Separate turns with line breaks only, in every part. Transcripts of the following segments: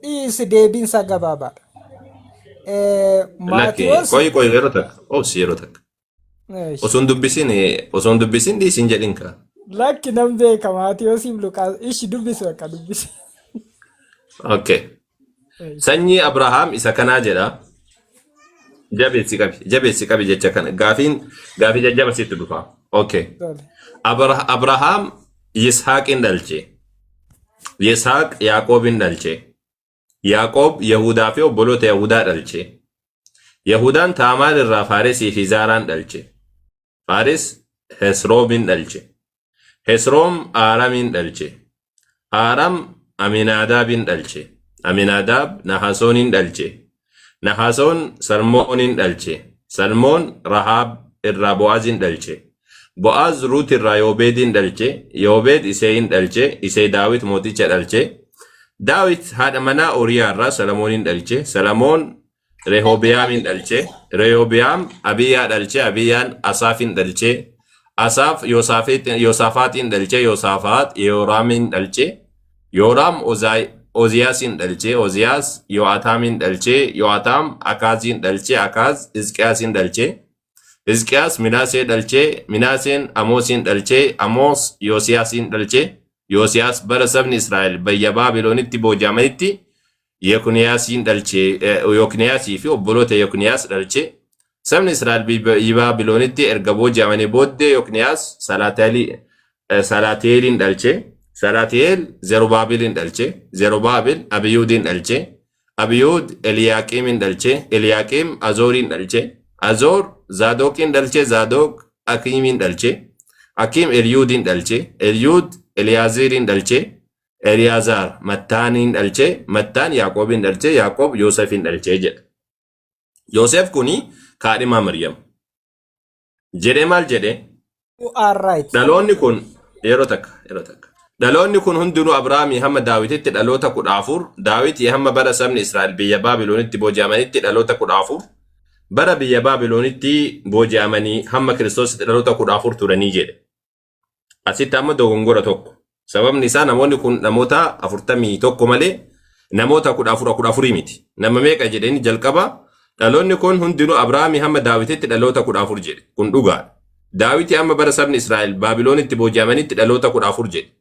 dhiisi deebiinsa gabaabaadha.
Lakki
Maatiyos
koyi yeroo takka obsi yeroo takka osoo hin dubbisin dhiisin jedhin ka.
lakki nan beeka Maatiyosiif Luqaas ishi dubbisu akka dubbise.
Okay. Sanyii Abrahaam isa kanaa jedha. Jabeessi qabi jecha kana. Gaafii jajjaba sitti dhufa. Okay. Abrahaam Yisaaqin dhalche. Yisaaq Yaaqoobin dhalche. Yaaqoob Yahudaa fi obboloota Yahudaa dhalche. Yahudaan Taamaar irraa Faaresii fi Zaaraan dhalche. Faares Hesroomin dhalche. Hesroom Aaramin dhalche. Aaram Aminaadaabin dhalche. Aminaadaab Nahasoonin dhalche. Nahasoon Salmoonin dhalche. Salmoon Rahaab irraa Bo'aazin dhalche. Bo'aaz Ruut irraa Yoobeedin dhalche. Yoobeed Iseeyin dhalche. Isee Daawit mooticha dhalche. Daawit haadha manaa Oriyaa irraa Salomoonin dhalche. Salomoon Rehoobiyamin dhalche. Rehoobiyaam Abiyyaa dhalche. Abiyyaan Asaafin dhalche. Asaaf Yoosafaaxin dhalche. Yoosafaat Yooraamin dhalche. Yooraam Oziyaasin dhalche. Oziyaas Yo'ataamin dhalche. Yo'ataam Akaazin dhalche. Akaaz Hizqiyaasin dhalche. Hizqiyaas Minaasee dhalche. Minaaseen Amoosin dhalche. Amoos Yoosiyaasin dhalche. Yoosiyaas bara sabni Israa'el biyya Baabiloonitti booji'amanitti Yekuniyaasiin dhalche. Yokniyaasii fi obboloota Yekuniyaas dhalche. Sabni Israa'el biyya Baabiloonitti erga booji'amanii booddee Yokniyaas Salaateelin dhalche. Salaateel Zerubaabelin dhalche. Zerubaabil Abiyuudin dhalche. Abiyuud Eliyaaqiimin dhalche. Eliyaaqiim Azoorin dhalche. Azoor Zaadoqin dhalche. Zaadoq Akiimin dhalche. Akiim Eliyuudin dhalche. Eliyuud Eliyaazirin dhalche. Eliyaazar Mattaanin dhalche. Mattaan Yaaqoobin dhalche. Yaaqoob Yoosefin dhalche jedha. Yoosef kuni kaadhima Maryam. Jedhee maal jedhe?
You are right.
Dhaloonni kun yeroo takka. Dhaloonni kun hundinuu Abrahaamii hamma Daawititti dhaloota 14. Daawit hamma bara sabni Israa'el biyya Baabiloonitti booji'amanitti dhaloota 14. Bara biyya Baabiloonitti booji'amanii hamma Kiristoositti dhaloota 14 turanii jedhe. Asitti amma dogongora tokko. Sababni isaa namoonni kun namoota 41 malee namoota 14 miti. Nama meeqa jedheni jalqaba dhaloonni kun hundinuu Abrahaamii hamma Daawititti dhaloota 14 jedhe. Kun dhugaadha. Daawiti amma bara sabni Israa'el Baabiloonitti booji'amanitti dhaloota 14 jedhe.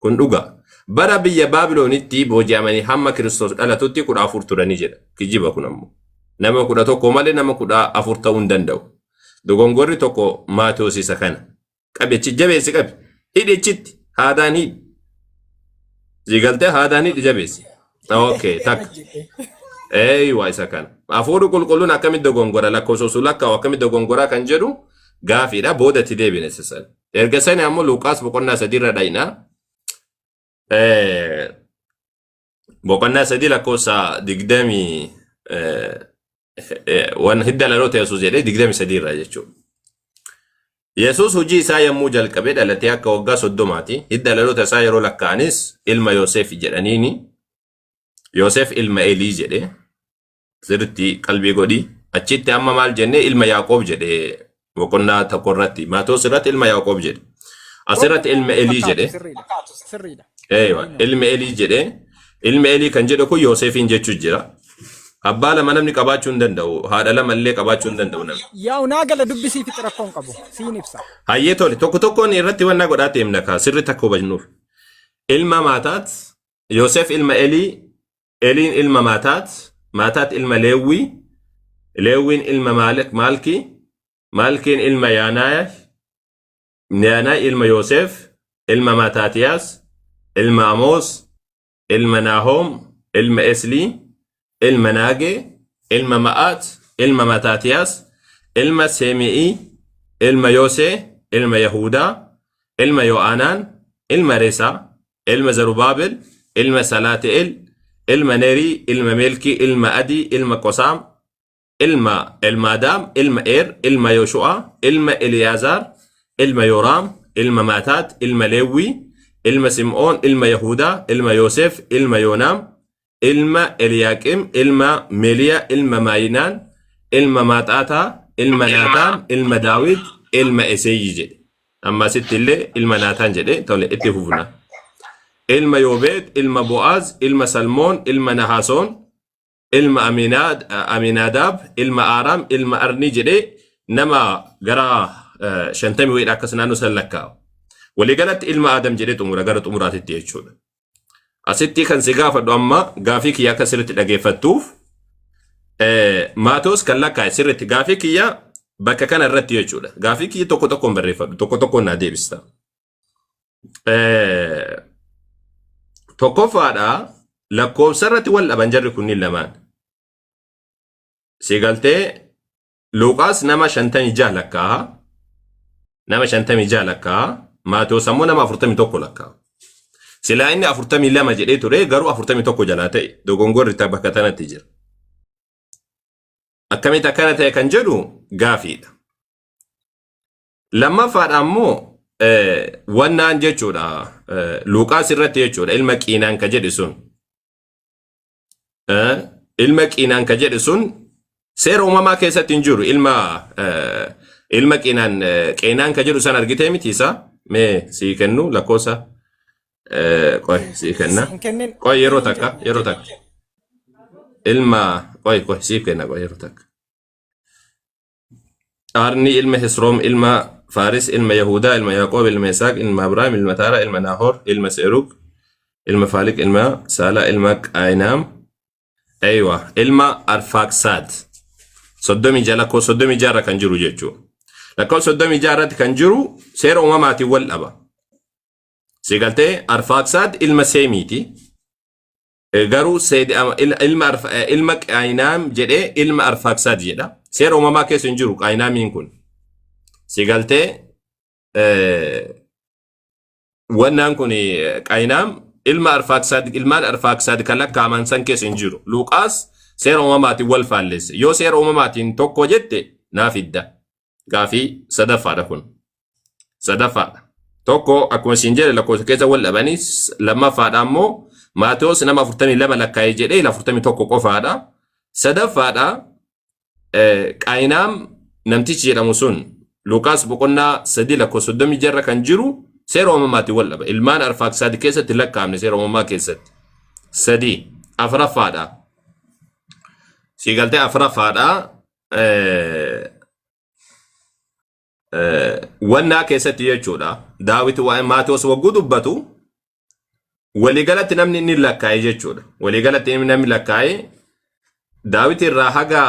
Kun dhugaa. Bara biyya Baabiloonitti booji'amanii hamma Kiristoos dhalatutti 14 turanii jedha. Kijiba kun ammoo. Nama 11 malee nama 14 ta'uu hin danda'u. Dogongorri tokko Maatiyos isa kana. Qabeechi jabeessi qabe. Hidhichitti haadaan hidhi. Zigaltee haadaan hidhi jabeessi. Okay, takka. Waa isa kana. Hafuurri qulqulluun akkamitti dogongora lakkoofsosuu lakkaa'u akkamitti dogongoraa kan jedhu gaafiidha boodatti deebine sisal. Erga sani ammoo Luqaas boqonnaa 3 irra dhayinaa. Boqonnaa 3 lakkoofsa 20 waan hidda dhaloota Yesuus jedhee 23 irraa jechuudha. Yesuus hojii isaa yommuu jalqabee dhalatee akka waggaa 30ti. Hidda dhaloota isaa yeroo lakkaa'anis ilma Yoosef jedhaniini. Yoosef ilma Elii jedhee sirriitti qalbii godhi. Achitti amma maal jennee ilma Yaaqoob jedhee boqonnaa tokko irratti Maatiyos irratti ilma Yaaqoob jedhe. Asirratti ilma Elii jedhee.
Sirriidha.
Ilma Elii jedhee. Ilma Elii kan jedhu kun Yoosefin jechuu jira. Abbaa lama namni qabaachuu hin danda'u. Haadha lama illee qabaachuu hin danda'u namni.
Yaa unaa gala dubbisii fi xirafoon qabu. Siin ibsa.
Hayyee tole tokko tokkoon irratti wanna godhaatee himna kaa sirri takka hubannuuf. Ilma Maataat, Yoosef ilma Elii, Eliin ilma Maataat, Maataat ilma Leewwii, Leewwiin ilma Maalkii, Maalkiin ilma Yaanaay, Yaanaay ilma Yoosef, ilma Maataatiyaas, ilma Amoos, ilma Naahoom, ilma Eslii, ilma Naagee, ilma Ma'aat, ilma Maataatiyaas, ilma Seemi'ii, ilma Yoosee, ilma Yahudaa, ilma Yo'aanaan, ilma Reesaa, ilma Zarubaabel, ilma Salaati'eel, ilma Nerii, ilma Melkii, ilma Adii, ilma Qosaam, ilma Elmaadaam, ilma ilma Yooshu'aa, ilma Eliyaazaar, ilma Yooraam, ilma Maataat, ilma Leewwii, ilma Sim'oon, ilma Yahudaa, ilma Yoosef, ilma Yoonaam, ilma Eliyaaqim, ilma Meliya, ilma Maayinaan, ilma Maaxaataa, ilma Naataan, ilma Daawit, ilma Eseeyyi jedhe. Amma asitti illee ilma Naataan jedhe tole itti fufna. ilma Yoobeed, ilma Bo'aaz, ilma Salmoon, ilma Nahaasoon, ilma Aminaadaab, ilma Aaraam, ilma Arnii jedhee nama gara 50 wayiidha akkas naannoo san lakkaa'u. Waliigalatti ilma Aadam jedhee xumura gara xumuraatitti jechuudha. Asitti kan si gaafadhu amma gaafii kiyya akka sirriitti dhageeffattuuf Maatewos kan lakkaa'e sirriitti gaafii kiyya bakka kana irratti jechuudha. Gaafii kiyya tokko tokkoon barreeffadhu, tokko tokkoon naa deebista. Tokkoffaadha lakkoofsa irratti wal dhaban jarri kunniin lamaan. Si galtee Luqaas nama 56 lakkaa'a. Nama 56 lakkaa'a. Maatewos ammoo nama 41 lakkaa'a. Silaa inni 42 jedhee ture garuu 41 jalaa ta'e dogongorri bakka tanatti jira. Akkamitti akkana ta'e kan jedhu gaafiidha. Lammaffaadha ammoo wannaan jechuudha Luqaas irratti jechuudha ilma Qiinaan ka jedhu sun. Ilma Qiinaan ka jedhu sun seera uumamaa keessatti hin jiru ilma Qeenaan ka jedhu san argitee miti isaa mee sii kennu lakkoofsa qoy sii kenna qoy yeroo takka ilma qoy sii kenna qoy yeroo takka Arni ilma Hesroom ilma Faaris ilma Yahudaa ilma Yaaqoob ilma Isaaq ilma Abrahaam ilma Taara ilma Naahoor ilma Seerug ilma Faaliq ilma Saala ilma Qaayinaam aywa ilma Arfaaksaad 36 lakkoofsa 36 kan jiru jechuudha. Lakkoofsa 36 irratti kan jiru seera uumamaatiin wal dhaba. Si galtee Arfaaksaad ilma Seemiiti. Garuu ilma Qaayinaam jedhee ilma Arfaaksaad jedha. Seera uumamaa keessa hin jiru Qaayinaamiin kun. Si galtee wannaan kun Qaayinaam ilmaan Arfaaksaad kan lakkaa'aman san keessa hin jiru. Luqaas seera uumamaatiin wal faallesse. Yoo seera uumamaatiin tokko jette naaf idda. Gaafii sadaffaadha kun. Sadaffaadha. Tokko akkuma siin jedhe lakkoofsa keessa wal dhabanii lammaffaadha ammoo Maatewos nama 42 lakkaa'ee jedhee 41 qofaadha. Sadaffaadha Qaayinaam namtichi jedhamu sun Luqaas boqonnaa 3 lakkoofsa 36 kan jiru seera uumamaatiin wal dhaba. Ilmaan Arfaaksaad keessatti lakkaa'amne seera uumamaa keessatti. 3 afuraffaadha. Si galtee afuraffaadha. Wannaa keessatti jechuudha. Daawit waa'ee Maatewos wagguu dubbatu waliigalatti namni inni lakkaa'e jechuudha. Waliigalatti namni lakkaa'e Daawit irraa haga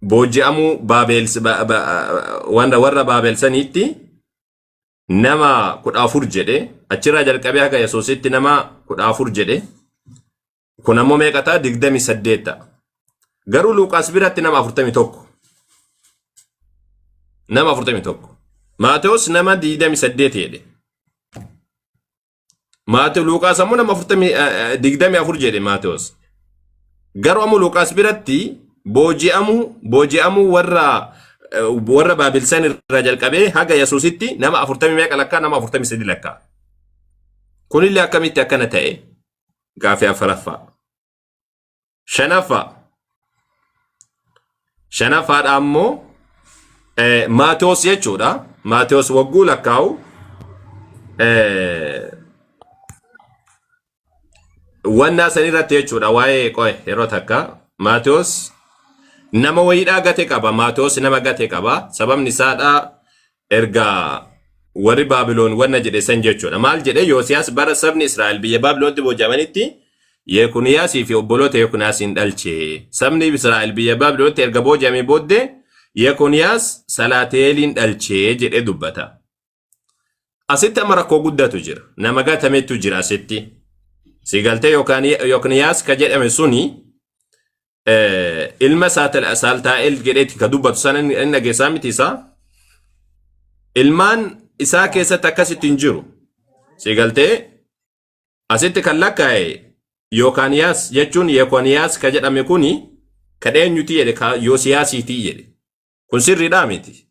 booji'amuu warra Baabeelsaniitti nama 14 jedhe achirraa jalqabee haga Yesuusitti nama 14 jedhe. Kun ammoo meeqataa 28 ta'a. Garuu Luqaas biratti nama 41. Nama 41. Maatewos nama 28 jedhe. Luqaas ammoo nama 24 jedhe Maatewos. Garuu ammoo Luqaas biratti booji'amuu warra Baabilsan irraa jalqabee haga Yesuusitti nama 40 meeqa lakkaa nama 43 lakkaa. Kunillee akkamitti akkana ta'e gaafii afuraffaa. Shanaffaadha ammoo Maatewos jechuudha. Maatewos wagguu lakkaa'u wannaa san irratti jechuudha waa'ee qoy yeroo takka Maatewos nama wayiidhaa gate qaba. Maatewos nama gate qaba. Sababni isaadha erga warri Baabiloon wanna jedhe san jechuudha. Maal jedhe Yoosiyaas bara sabni Israa'el biyya Baabiloonitti booji'amanitti Yekuniyaasii fi obboloota Yekuniyaasiin dhalche. Sabni Israa'el biyya Baabiloonitti erga booji'amee booddee Yekuniyaas Salaateeliin dhalchee jedhee dubbata. Asitti amma rakkoo guddatu jira. Nama gatametu jira asitti. Si galtee Yekuniyaas ka jedhame suni ilma Saltaa'eel jedheeti ka dubbatu sana inni dhageessaa miti isaa. Ilmaan isaa keessatti akkasitti hin jiru. Si galtee asitti kan lakkaa'e Yekoniyaas jechuun Yekoniyaas ka jedhame kuni ka dheenyuti jedhe ka Yoosiyaasiitii jedhe. Kun sirriidhaa miti.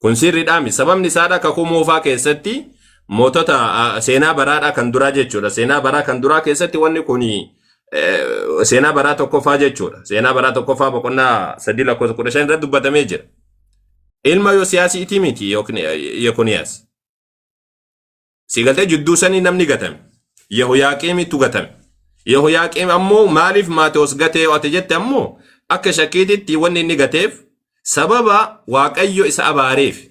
Kun sirriidhaa miti. Sababni isaadha kakuu moofaa keessatti mootota seenaa baraadhaa kan duraa jechuudha. Seenaa baraa kan duraa keessatti wanni kun seenaa baraa tokkoffaa jechuudha. Seenaa baraa tokkoffaa boqonnaa 3 lakkoofsa 15 irratti dubbatamee jira. Ilma Yoosiyaasiitii miti Yekoniyaas. Si galtee jidduu sanii namni gatame. Yehoyaaqiimitu gatame. Yehoyaaqiim ammoo maaliif Maatewos gatee ati jette ammoo akka shakkiititti wanni inni gateef sababa Waaqayyo isa abaareef.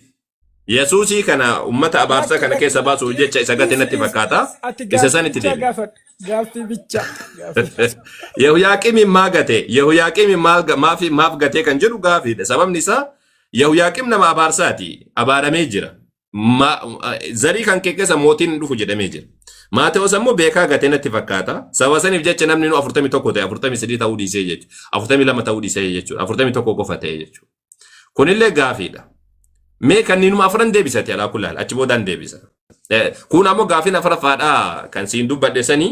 Yesuusii kana ummata abaarsa kana keessa baasuuf jecha isa gate natti fakkaata. Isa sanitti deebi.
Gaaffii bicha.
Yehoyaaqiim maa gate? Yehoyaaqiim maaf gatee kan jedhu gaaffiidha. Sababni isaa Yehoyaaqiim nama abaarsaati. Abaaramee jira. Zarii kan kee keessa mootiin dhufu jedhamee jira. Maatewos ammoo beekaa gatee natti fakkaata. Sababa saniif jecha namni 41 ta'e 43 ta'uu dhiisee jechuudha. 42 ta'uu dhiisee jechuudha. 41 qofa ta'e jechuudha. Kunillee gaaffiidha. Mee kanniinuma afran deebisate alaa kullaal achi boodaan deebisa. Kun ammoo gaaffiin afuraffaadhaa kan siin dubbadhe sanii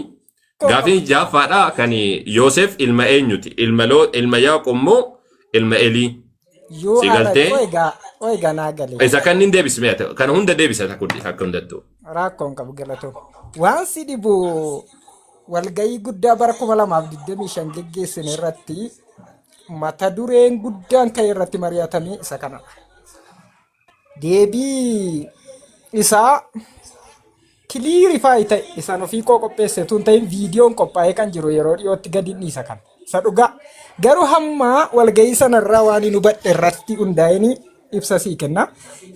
gaaffiin ja'affaadhaa kan Yoosef ilma eenyuti? Ilma Yaaqoob moo ilma Elii? Si galtee?
Oiga naa galee.
Isa kanniin deebismee ta'u kan hunda deebisata kundi akka hundattuu.
Rakkoon qabu galatoo. Waan si dhibu walgayii guddaa bara 2025 geggeessine irratti mata dureen guddaan kan irratti mari'atame isa kana. Deebii isaa kiliirifaayi ta'e isaan ofii qopheesse tun ta'in viidiyoon qophaa'ee kan jiru yeroo dhiyootti gadi dhiisa kan. Isa dhugaa garuu hamma walgayii sanarraa waan hin hubadhe irratti hundaa'anii ibsa sii kenna.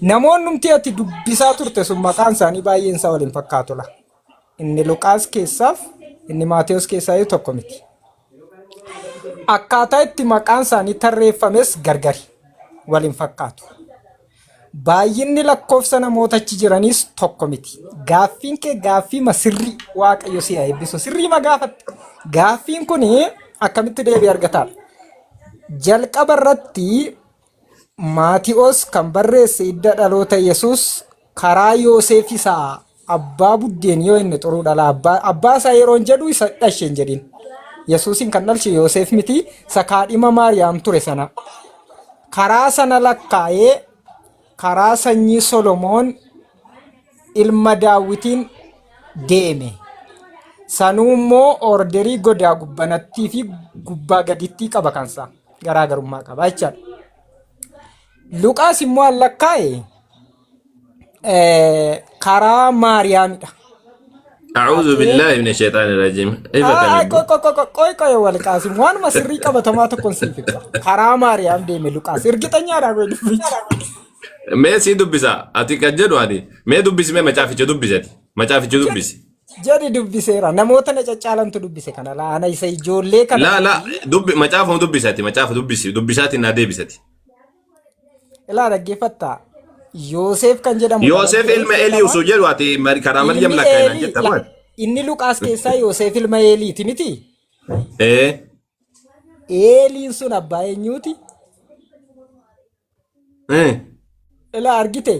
Namoonni numti ati dubbisaa turte sun maqaan isaanii baay'een isaa waliin fakkaatula. Inni Luqaas keessaaf inni Maatewos keessaa yoo tokko miti. Akkaataa itti maqaan isaanii tarreeffames gargari waliin fakkaatu. Baay'inni lakkoofsa namoota achi jiranis tokko miti. Gaaffiin kee gaaffii sirrii Waaqayyo si haa eebbisu. Sirrii ma gaafatte. Gaaffiin kun akkamitti deebii argataa? Jalqaba irratti Maatewos kan barreesse hidda dhaloota Yesuus karaa Yoosef isaa abbaa buddeen yoo inni xuruu dhala abbaa isaa yeroo jedhu isa dhashe hin jedhin. Yesuusin kan dhalche Yoosef miti isa kaadhima Maariyaam ture sana. Karaa sana lakkaa'ee karaa sanyii Solomoon ilma Daawitiin deeme. Sanuu immoo orderii godaa gubbanattii fi gubbaa gadittii qaba kansa garaagarummaa qaba jechaadha. Luqaas immoo lakkaa'e karaa Maariyaamidha.
A'uudhu billahi minash shaitaanir rajiim.
Qoy walqaasim waanuma sirrii qabatamaa tokkoon siif ibsa. Karaa Maariyaam deeme Luqaas ergixanyaadha godhu.
Mee si dubbisa ati kan jedhu ani mee dubbisi mee macaaficha dubbisati macaaficha dubbisi.
Jadi dubbiseera namoota na caccaalantu dubbise kana laana isa ijoollee kana.
La dubbi macaafa dubbisati macaafa dubbisati na deebisati.
Ilaa dhaggeeffattaa. Yoosef kan jedhamu.
Yoosef ilma Elii osoo jedhu ati karaa Maryam lakkaa'inaan jetta maal?
Inni Luqaas keessaa Yoosef ilma Eliiti miti? Eliin sun abbaa eenyuuti? Ilaa argite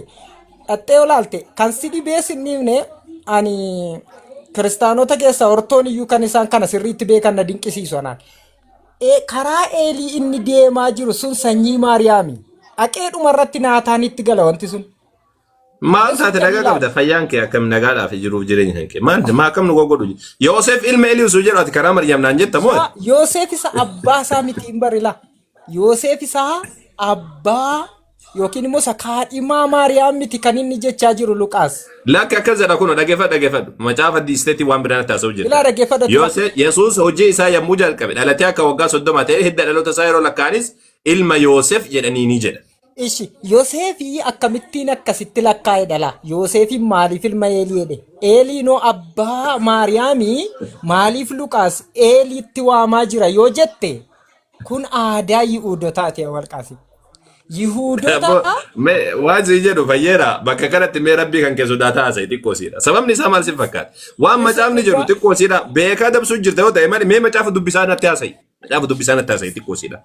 dhattee olaalte kan si dhibee sinniifne ani kiristaanota keessa hortoon iyyuu kan isaan kana sirriitti beekan na dinqisiisu anaan. Karaa Elii inni deemaa jiru sun sanyii Maariyaami. Aqeedhuma irratti naataanitti gala wanti sun.
Maal taate nagaa qabda fayyaan kee akkam nagaadhaaf jiruuf jireenya kee maa akkam nu godhu Yoosef ilma Elii osoo jedhu ati karaa Maryam naan jetta moo?
Yoosef isa abbaa isaa miti hin barila. Yoosef isaa abbaa yookiin immoo isa kaadhimaa Maariyaam miti kan inni jechaa jiru Luqaas.
Lakki akkas jedha kun dhaggeeffadhu macaafa diisteetii waan biraan taasisuu jira.
Ilaa dhaggeeffadhu.
Yesuus hojii isaa yommuu jalqabe dhalatee akka waggaa 30 ta'e hidda dhaloota isaa yeroo lakkaanis ilma Yoosef jedhanii ni jedha.
Ishi Yoosefii akkamittiin akkasitti lakkaa'e dhala. Yoosefiin maaliif ilma Elii jedhe? Eliinoo abbaa Maariyaamii maaliif Luqaas Eliitti waamaa jira yoo jette kun aadaa Yihuudootaati walqaasi. Yihuudoota
waan si jedhu fayyeera bakka kanatti mee rabbii kan keessu daataa haasa'e xiqqoosiidha. Sababni isaa maal si fakkaata? Waan macaafni jedhu xiqqoosiidha. Beekaa dabsuu jirta yoo ta'e mee macaafa dubbisaa natti haasa'e. Macaafa dubbisaa natti haasa'e xiqqoosiidha.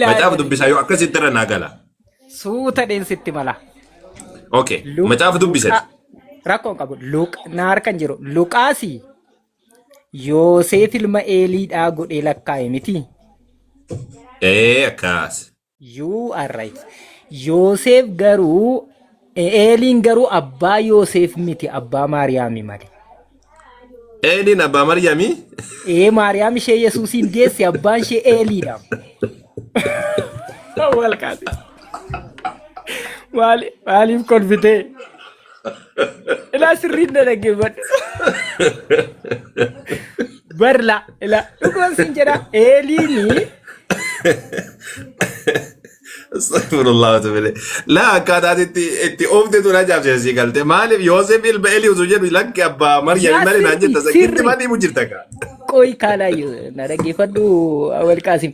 Macaafa dubbisaa yoo akkasitti irra naa gala.
Suuta deensitti mala.
Okay. Macaafa dubbisati.
Rakkoon qabu. Naar kan jiru. Luqaasi Yoosef ilma Eliidhaa godhee lakkaa'e miti.
Akkas.
You are right. Yoosef garuu Eliin garuu abbaa Yoosef miti abbaa Maariyaami malee.
Eliin abbaa Maariyaami?
Maariyaam ishee Yesuusiin deesse abbaan ishee Eliidha. Walqaasi. Maaliif kolfitee? Ila sirriin na dhaggeeffadhu. Barla ila dhuguman sin jedha eeliini
Astaghfirullah wa atubu ilayh. La akkaataan itti oofte tun ajaa'ibsiisii galte. Maaliif Yoosef ilma Elii osoo jedhu lakki abbaa Maryam malee naan jetta sakkitti maal himu jirta kaa?
qoy kaalaa na dhaggeeffadhu Awwal Qaasim.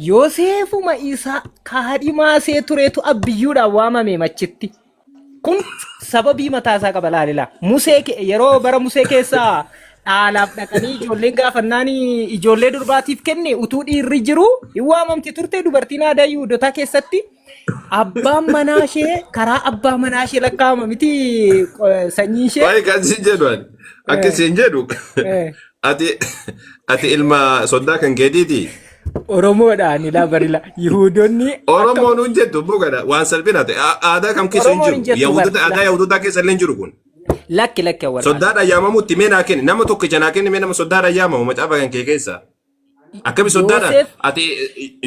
Yoosefuma isa kaadhimaasee tureetu abbiyyuudhaan waamame machitti. Kun sababii mataasaa qaba laalila. Yeroo bara Musee keessaa dhaalaaf dhaqanii ijoolleen gaafannaan ijoollee durbaatiif kenne utuu dhiirri jiru hin waamamti turte dubartiin aadaa Yihuudootaa keessatti abbaan manaa ishee karaa abbaa manaa ishee lakkaa'ama miti sanyii ishee.
Waa'ee kan isin jedhu akka isin jedhu ati ilma soddaa kan keetiiti.
Oromoodhaan ilaa barila Yihuudoonni
Oromoon hin jettu bu'uura waan salphina ta'e aadaa kam keessa hin jiru aadaa Yahudootaa keessa illee hin jiru kun.
Lakki awwal
soddaadhaan yaamamutti mee naa kenni nama tokko ija naa kenni mee nama soddaadhaan yaamamu macaafa kan kee keessa akkami soddaadhaan ati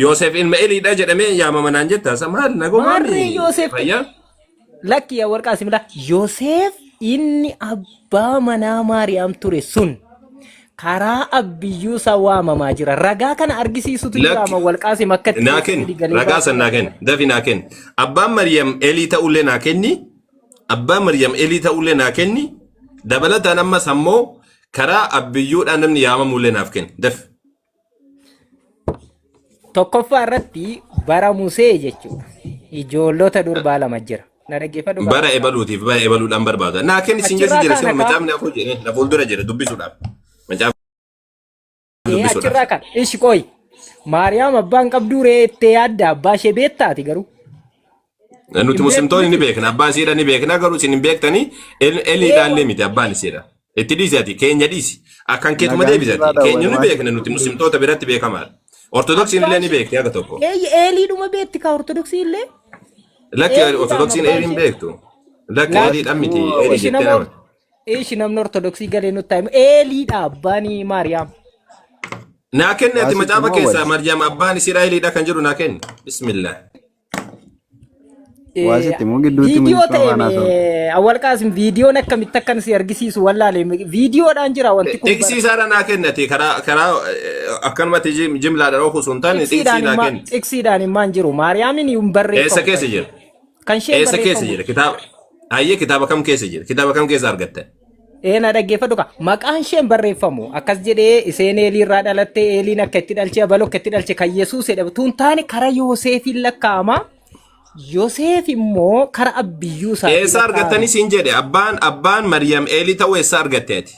Yoosef ilma Eliidha jedhamee yaamama naan jetta maal nagoo
maarree Yoosef lakki Awwal Qaasim Yoosef inni abbaa manaa Maariyaam ture sun karaa abbiyyuu isaa waamamaa jira ragaa kana argisiisutu jira Awwal Qaasim akka
naa kenni ragaa san naa kenni dafi naa kenni abbaan Maryam Elii ta'ullee naa kenni. Abbaan Maryam Elii ta'ullee naa kenni dabalataan ammas ammoo karaa abbiyyuudhaan namni yaamamullee naaf kenni daf.
Tokkoffaa irratti bara Musee jechuudha. Ijoollota durbaa lama jira. Na dhaggeeffadhu.
Bara ebaluutiif bara ebaluudhaan barbaada. Naa kenni siin jesi jira sima macaafni afur jedhee na fuuldura jira dubbisuudhaaf. Macaafni dubbisuudhaaf.
Achirraa kan ishi qoy. Maariyaam abbaan qabduu reettee yaadda abbaa ishee beektaati garuu.
Nuti muslimtoonni ni beekna abbaan isiidha ni beekna garuu isin hin beektanii Eliidhaan illee miti abbaan isiidha. Itti dhiisati keenya dhiisi akkan keetuma deebisati keenya ni beekna nuti muslimtoota biratti beekamaadha. Ortodoksiin illee ni beekti akka tokko.
Eliidhuma beekti ka ortodoksii illee.
Lakki ortodoksiin Eliin beektu. Lakki Eliidhaan miti Elii jettee nama.
Ishi namni ortodoksii galee nutti himu Eliidha abbaan Maariyaam.
Naa kenni ati macaafa keessaa Maryam abbaan isiidha Eliidha kan jedhu naa kenni. Bismillah.
Video ta'e Awwal Qaasim videoon akkamitti akkan si argisiisu wallaalee videoodhaan jira wanti kun.
Xiqsiisaadha naa kennati karaa akkanumatti jimlaadhaan oofuu sun taane xiqsiidhaa kenni.
Xiqsiidhaan himaan jiru Maariyaamin hin barreeffamu.
Eessa keessa jira?
Kan isheen
eessa keessa jira? Kitaaba kam keessa jira? Kitaaba kam keessa argatte?
Na dhaggeeffadhu ka maqaan isheen barreeffamu akkas jedhee iseen Eelii irraa dhalatte Eeliin akka itti dhalche abaloo akka itti dhalche kan Yesuus jedhamu tun taane karaa Yoosefiin lakkaa'ama. Yoosef immoo karaa abbiyyuu isaa.
Eessa argattanii siin jedhe abbaan Maryam Eelii ta'uu eessa argatteeti?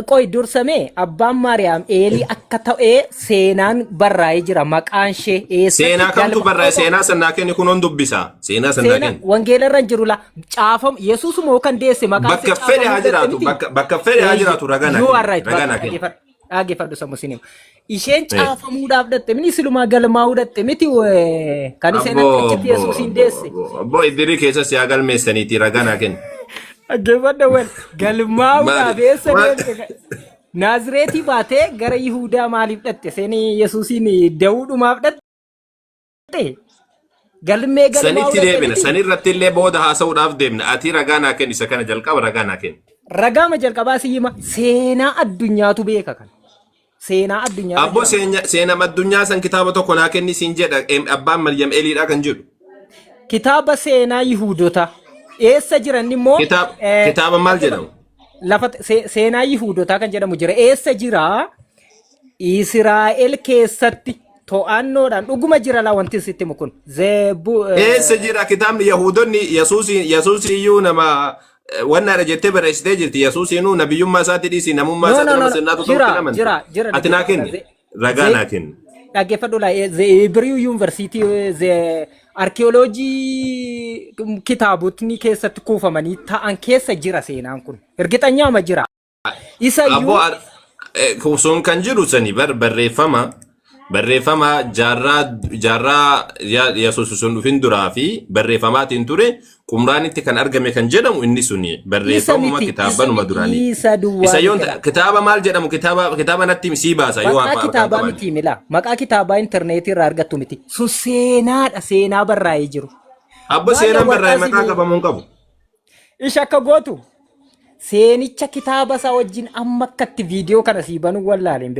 Qoy dursamee abbaan Maariyaam Eelii akka ta'ee seenaan barraa'ee jira maqaan ishee eessa.
Seenaa kamtu barraa'e seenaa sanaa kenni kun on dubbisa seenaa sanaa kenni.
Wangeela irra jiru la caafam Yesuus moo kan deesse maqaan
bakka fedhe haa jiraatu bakka fedhe haa jiraatu ragaa kenni.
Dhaggeeffadhu sammuu sinima. Isheen caafamuudhaaf dhatte mini silumaa galmaa'uu dhatte miti kan isheen achitti Yesuusiin deesse.
Obbo Iddirii keessa siyaa galmeessaniiti ragaa naa kenni.
Dhaggeeffadhu wal galmaa'uudhaaf eessa deemte Naazireetii baatee gara Yihuudaa maaliif dhatte seenii Yesuusiin da'uudhumaaf dhatte. Galmee galmaa'uu
sanitti deebina sanirratti illee booda haasa'uudhaaf deemna ati ragaa naa kenni isa kana jalqaba ragaa naa kenni.
Ragaama jalqabaa siyyima seenaa addunyaatu beeka kan. Seenaa addunyaa.
Abbo seenaa addunyaa san kitaaba tokko naa kenni siin jedha abbaan Maryam Eliidha kan jedhu.
Kitaaba seenaa Yihuudotaa. Eessa jiran immoo.
Kitaaba maal jedhamu?
Lafa seenaa Yihuudotaa kan jedhamu jira. Eessa jira? Israa'el keessatti to'annoodhaan dhuguma jira laa wanti sitti mukun.
Eessa jira kitaabni Yahudonni Yesuus iyyuu nama. Wanna jettee barreessitee jirti Yesuusiinuu nabiyyummaa isaatti dhiisi namummaa isaatti nama sirnaatu ta'uu kennaman. Jira. Ati naa kenni. Ragaa naa kenni.
Dhaggeeffadhu laa Hebrew University arkeoloojii kitaabotni keessatti kuufamanii ta'an keessa jira seenaan kun. Ergixanyaama jira. Isa
iyyuu. Sun kan jiru sani barreeffama jaarraa Yesuus sun dhufin duraa fi barreeffamaatiin ture qumraanitti kan argame kan jedhamu inni suni barreeffamuma kitaabanuma duraanii. Isa yoon kitaaba maal jedhamu kitaaba natti sii baasa yoo
maqaa kitaabaa miti mila maqaa kitaabaa intarneetii irraa argattu miti sun seenaadha seenaa barraa'ee jiru.
Abbo seenaan barraa'e maqaa qabamuun qabu.
Isha akka gootu seenicha kitaaba isaa wajjin amma akkatti viidiyoo kana sii banuu wallaaleen